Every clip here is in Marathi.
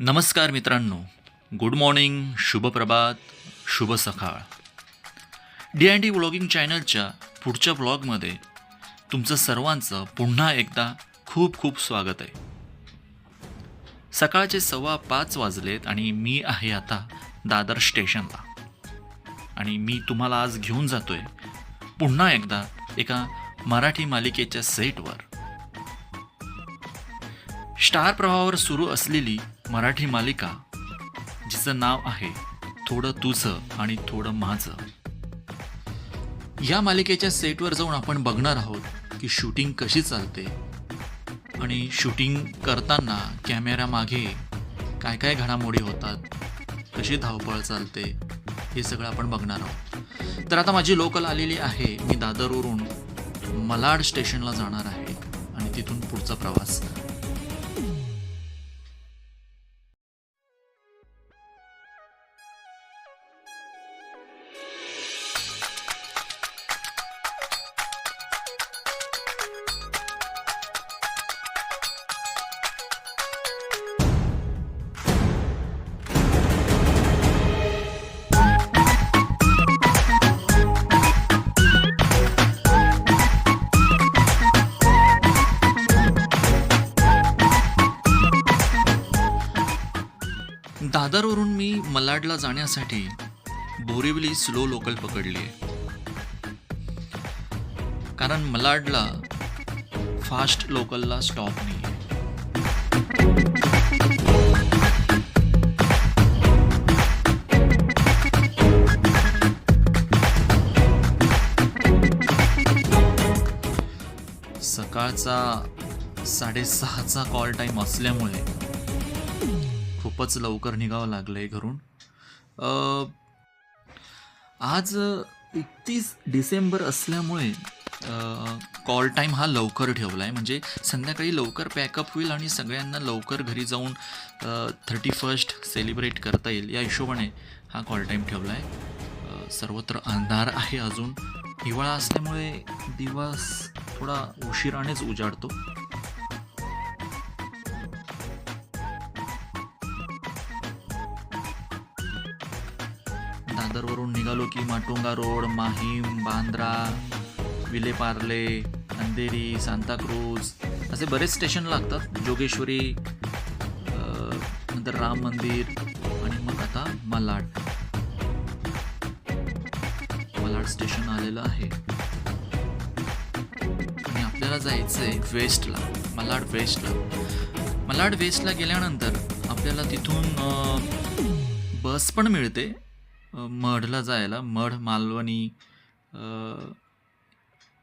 नमस्कार मित्रांनो, गुड मॉर्निंग, शुभ प्रभात, शुभ सकाळ. D&D व्लॉगिंग चॅनलच्या पुढच्या व्लॉगमध्ये तुमचं सर्वांचं पुन्हा एकदा खूप खूप स्वागत आहे. सकाळचे 5:15 वाजलेत आणि मी आहे आता दादर स्टेशनला आणि मी तुम्हाला आज घेऊन जातोय पुन्हा एकदा एका मराठी मालिकेच्या सेटवर. स्टार प्रवाहावर सुरू असलेली मराठी मालिका जिचं नाव आहे थोडं तुझं आणि थोडं माझं. या मालिकेच्या सेटवर जाऊन आपण बघणार आहोत की शूटिंग कशी चालते आणि शूटिंग करताना कॅमेरा मागे काय काय घडामोडी होतात, कशी धावपळ चालते, हे सगळं आपण बघणार आहोत. तर आता माझी लोकल आलेली आहे. मी दादरवरून malaड स्टेशनला जाणार आहे आणि तिथून पुढचा प्रवास. दादरवरून मी malaडला जाण्यासाठी बोरिवली स्लो लोकल पकडली आहे, कारण malaडला फास्ट लोकलला स्टॉप नाही आहे. सकाळचा 6:30चा कॉल टाईम असल्यामुळे खूपच लवकर निघावं लागलंय घरून. आज 31 डिसेंबर असल्यामुळे कॉल टाईम हा लवकर ठेवला आहे, म्हणजे संध्याकाळी लवकर पॅकअप होईल आणि सगळ्यांना लवकर घरी जाऊन 31st सेलिब्रेट करता येईल या हिशोबाने हा कॉल टाईम ठेवला आहे. सर्वत्र अंधार आहे. अजून हिवाळा असल्यामुळे दिवस थोडा उशिरानेच उजाडतो. दादरवरून निघालो की माटुंगा रोड, माहीम, बांद्रा, विलेपार्ले, अंधेरी, सांताक्रूज असे बरेच स्टेशन लागतात. जोगेश्वरी, नंतर राम मंदिर आणि मग आता malaड स्टेशन आलेलं आहे आणि आपल्याला जायचं आहे वेस्टला, malaड वेस्टला गेल्यानंतर आपल्याला तिथून बस पण मिळते मढला जायला, मढ, मालवणी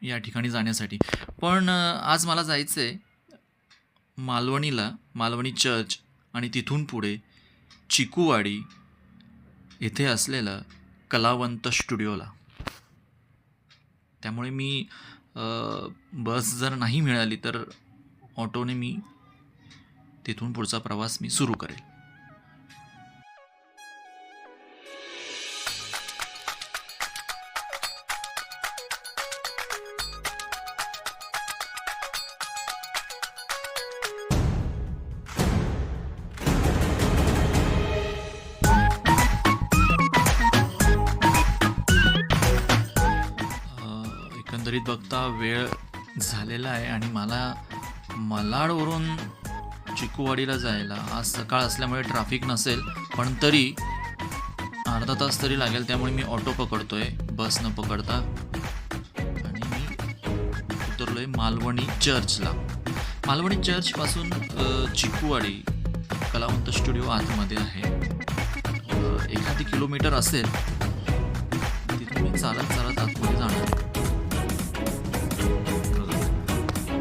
या ठिकाणी जाण्यासाठी. पण आज मला जायचं आहे मालवणीला, मालवणी चर्च आणि तिथून पुढे चिकूवाडी येथे असलेलं कलावंत स्टुडिओला. त्यामुळे मी बस जर नाही मिळाली तर ऑटोने मी तिथून पुढचा प्रवास मी सुरू करेल. एकंदरीत बघता वेळ झालेला आहे आणि मला malaडवरून चिकूवाडीला जायला आज सकाळ असल्यामुळे ट्रॅफिक नसेल, पण तरी अर्धा तास तरी लागेल. त्यामुळे मी ऑटो पकडतोय बस न पकडता आणि मी उतरलोय मालवणी चर्चला. मालवणी चर्चपासून चिकूवाडी कलावंत स्टुडिओ आतमध्ये आहे. 1 किलोमीटर असेल. तिथून मी चालत आतमध्ये जाणार आहे.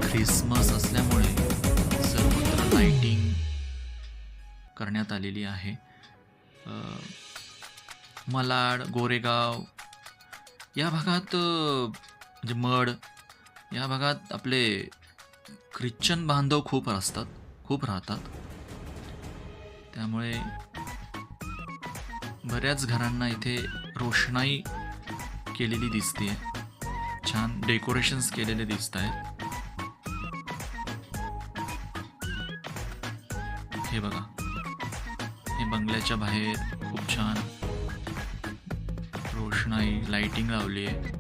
क्रिसमस असल्यामुळे सर्वत्र लाइटिंग करण्यात आलेली आहे. malaड, गोरेगाव या भागात, म्हणजे मढ या भागात आपले ख्रिश्चन बांधव खूप राहतात. त्यामुळे बऱ्याच घरांना इथे रोषणाई केलेली दिसते, छान डेकोरेशन्स केलेले दिसत आहेत. हे बघा, हे बंगल्याच्या बाहेर खूप छान रोषणाई लाइटिंग लावली आहे.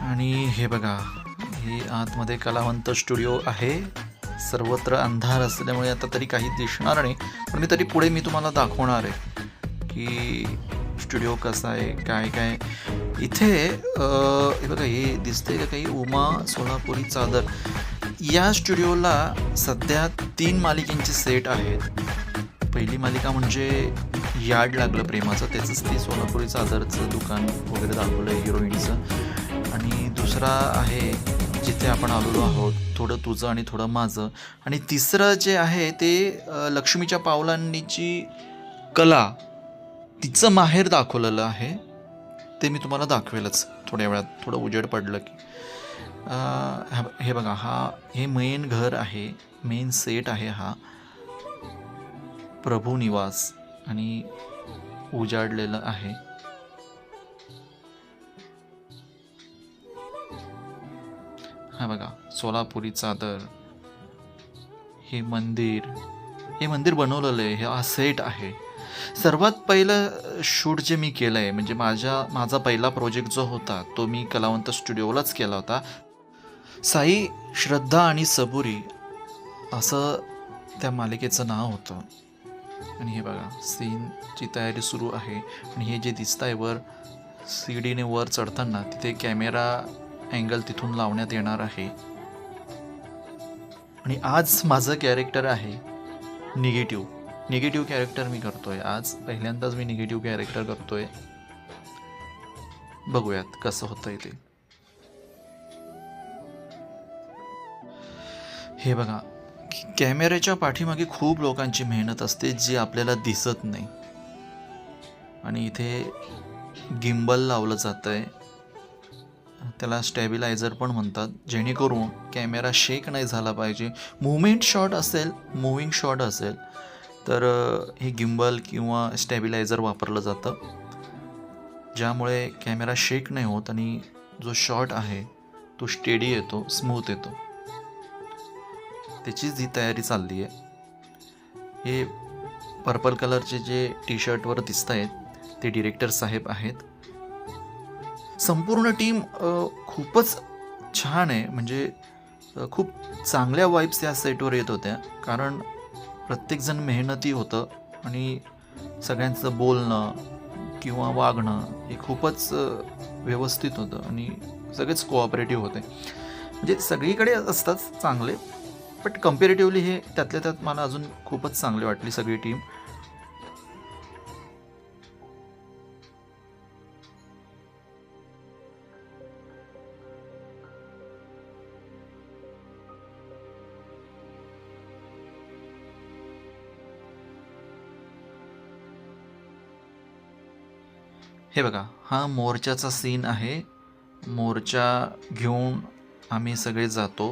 आणि हे बघा, हे आतमध्ये कलावंत स्टुडिओ आहे. सर्वत्र अंधार असल्यामुळे आता तरी काही दिसणार नाही, पण तरी पुढे मी तुम्हाला दाखवणार आहे की स्टुडिओ कसा आहे, काय काय इथे. हे बघा, हे दिसतंय का काही, उमा सोलापुरी चादर. या स्टुडिओला सध्या 3 मालिकांचे सेट आहेत. पहिली मालिका म्हणजे याड लागलं प्रेमाचं, त्याचंच ते सोलापुरी चादरचं दुकान वगैरे दाखवलं आहे हिरोईनचं. आणि दुसरा आहे जिथे आपण आलेलो आहोत, थोडं तुझं आणि थोडं माझं. आणि तिसरं जे आहे ते लक्ष्मीच्या पावलांनीची कला, तिचं माहेर दाखवलेलं आहे. ते मी तुम्हाला दाखवेलच थोड्या वेळात, थोडं उजेड पडलं की. हे बघा, हे मेन घर आहे, मेन सेट आहे हा, प्रभू निवास. आणि उजाडलेलं आहे. हा बघा, सोलापुरी चादर. हे मंदिर बनवलेलं आहे. हा सेट आहे. सर्वात पहिलं शूट जे मी केलं आहे, म्हणजे माझा पहिला प्रोजेक्ट जो होता तो मी कलावंत स्टुडिओलाच केला होता. साई, श्रद्धा आणि सबुरी असं त्या मालिकेचं नाव होतं. आणि हे बघा, सीनची तयारी सुरू आहे. आणि हे जे दिसत आहे वर, सीडीने वर चढताना, तिथे कॅमेरा अँगल तिथून लावण्यात येणार आहे. आणि आज माझं कॅरेक्टर आहे निगेटिव्ह कॅरेक्टर मी करतोय. आज पहिल्यांदाच मी निगेटिव्ह कॅरेक्टर करतोय. बघूयात कसं होतंय ते. हे बघा, कॅमेऱ्याच्या पाठीमागे खूप लोकांची मेहनत असते जी आपल्याला दिसत नाही. आणि इथे गिम्बल लावलं जातं आहे, त्याला स्टॅबिलायझर पण म्हणतात, जेणेकरून कॅमेरा शेक नाही झाला पाहिजे. मुवमेंट शॉट असेल, मुव्हिंग शॉट असेल तर हे गिम्बल किंवा स्टॅबिलायझर वापरलं जातं, ज्यामुळे कॅमेरा शेक नाही होत आणि जो शॉट आहे तो स्टेडी येतो, स्मूथ येतो. त्याचीच ही तयारी चालली आहे. हे पर्पल कलरचे जे टी शर्टवर दिसत आहेत ते डिरेक्टर साहेब आहेत. संपूर्ण टीम खूपच छान आहे. म्हणजे खूप चांगल्या वाईब्स या सेटवर येत होत्या, कारण प्रत्येकजण मेहनती होतं आणि सगळ्यांचं बोलणं किंवा वागणं हे खूपच व्यवस्थित होतं आणि सगळेच कोऑपरेटिव्ह होते. म्हणजे सगळीकडे असतात चांगले, बट कम्पॅरेटिव्हली हे त्यातल्या त्यात मला अजून खूपच चांगली वाटली सगळी टीम. हे बघा, हा मोर्चाचा सीन आहे. मोर्चा घेऊन आम्ही सगळे जातो.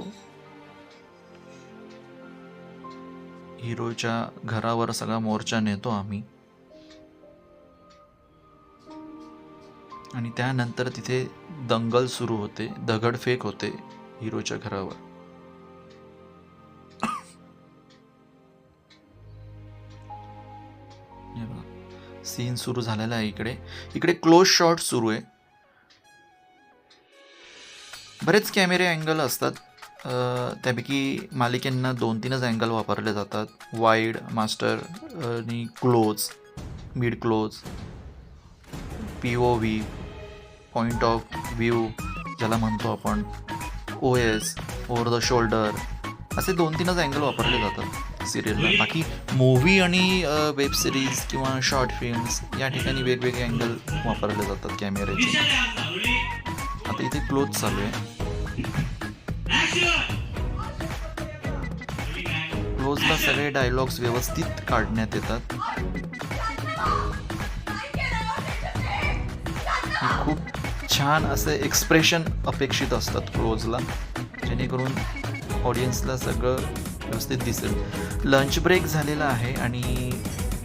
हिरोच्या घरावर सगळा मोर्चा नेतो आम्ही. आणि त्यानंतर तिथे दंगल सुरू होते, दगडफेक होते हिरोच्या घरावर. सीन सुरू झालेला आहे. इकडे क्लोज शॉट सुरू आहे. बरेच कॅमेरे अँगल असतात, त्यापैकी मालिकेंना 2-3च अँगल वापरले जातात. वाईड, मास्टर आणि close, mid close, POV, point of view ज्याला म्हणतो आपण, OS, ओव्हर द शोल्डर, असे 2-3च अँगल वापरले जातात. सिरियलला. बाकी मूव्ही आणि वेब सिरीज किंवा शॉर्ट फिल्म्स या ठिकाणी वेगवेगळे अँगल वापरले जातात कॅमेऱ्याचे. आता इथे क्लोज चालू आहे. क्लोजला सगळे डायलॉग्स व्यवस्थित काढण्यात येतात. खूप छान असे एक्सप्रेशन अपेक्षित असतात क्लोजला, जेणेकरून ऑडियन्सला सगळं व्यवस्थित दिसेल. लंच ब्रेक झालेला आहे आणि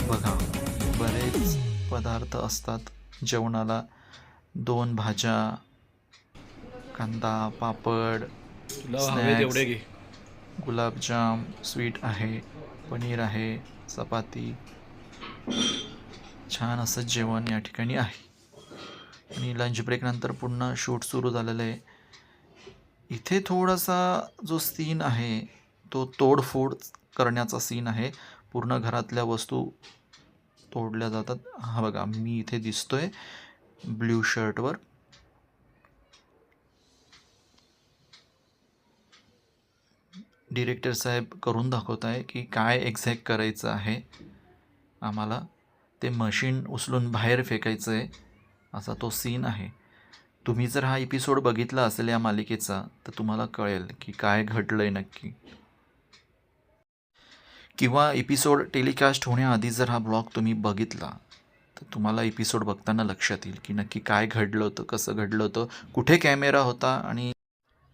बघा बरेच पदार्थ असतात जेवणाला. 2 भाज्या, कांदा, पापड, स्नॅक्स, गुलाबजाम, स्वीट आहे, पनीर आहे, चपाती. छान असं जेवण या ठिकाणी आहे. आणि लंच ब्रेकनंतर पुन्हा शूट सुरू झालेलं आहे. इथे थोडासा जो सीन आहे तो तोडफोड करण्याचा सीन आहे. पूर्ण घरातल्या वस्तू तोडल्या जातात. हा बघा मी इथे दिसतोय ब्ल्यू शर्टवर. डिरेक्टर साहेब करून दाखवत आहे की काय एक्झॅक्ट करायचं आहे आम्हाला. ते मशीन उचलून बाहेर फेकायचं आहे, असा तो सीन आहे. तुम्ही जर हा एपिसोड बघितला असेल या मालिकेचा तर तुम्हाला कळेल की काय घडलं आहे नक्की. किंवा एपिसोड टेलिकास्ट होण्याआधी जर हा ब्लॉग तुम्ही बघितला तर तुम्हाला एपिसोड बघताना लक्षात येईल की नक्की काय घडलं होतं, कसं घडलं होतं, कुठे कॅमेरा होता आणि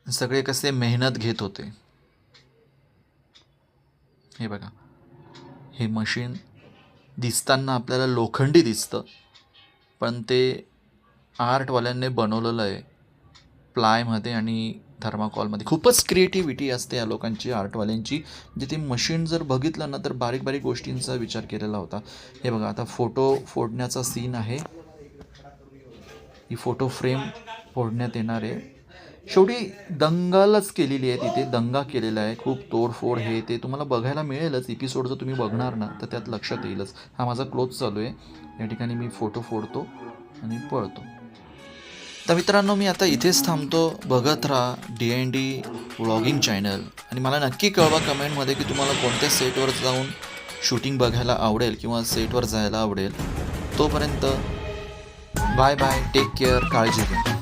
सगळे कसे मेहनत घेत होते. हे बघा, हे मशीन दिसताना आपल्याला लोखंडी दिसतं, पण ते आर्टवाल्यांनी बनवलेलं आहे प्लायमध्ये आणि थर्माकॉलमध्ये. खूपच क्रिएटिव्हिटी असते या लोकांची, आर्टवाल्यांची. म्हणजे ते मशीन जर बघितलं ना तर बारीक बारीक गोष्टींचा विचार केलेला होता. हे बघा, आता फोटो फोडण्याचा सीन आहे. ही फोटो फ्रेम फोडण्यात येणार आहे. शेवटी दंगालच केलेली आहे, तिथे दंगा केलेला आहे. खूप तोडफोड हे ते तुम्हाला बघायला मिळेलच. एपिसोड जर तुम्ही बघणार ना तर त्यात लक्षात येईलच. हा माझा क्लोज चालू आहे. या ठिकाणी मी फोटो फोडतो आणि पळतो. तर मित्रांनो, मी आता इथेच थांबतो. बघत राहा DND व्लॉगिंग चॅनल आणि मला नक्की कळवा कमेंटमध्ये की तुम्हाला कोणत्या सेटवर जाऊन शूटिंग बघायला आवडेल किंवा सेटवर जायला आवडेल. तोपर्यंत बाय बाय, टेक केअर, काळजी घ्या.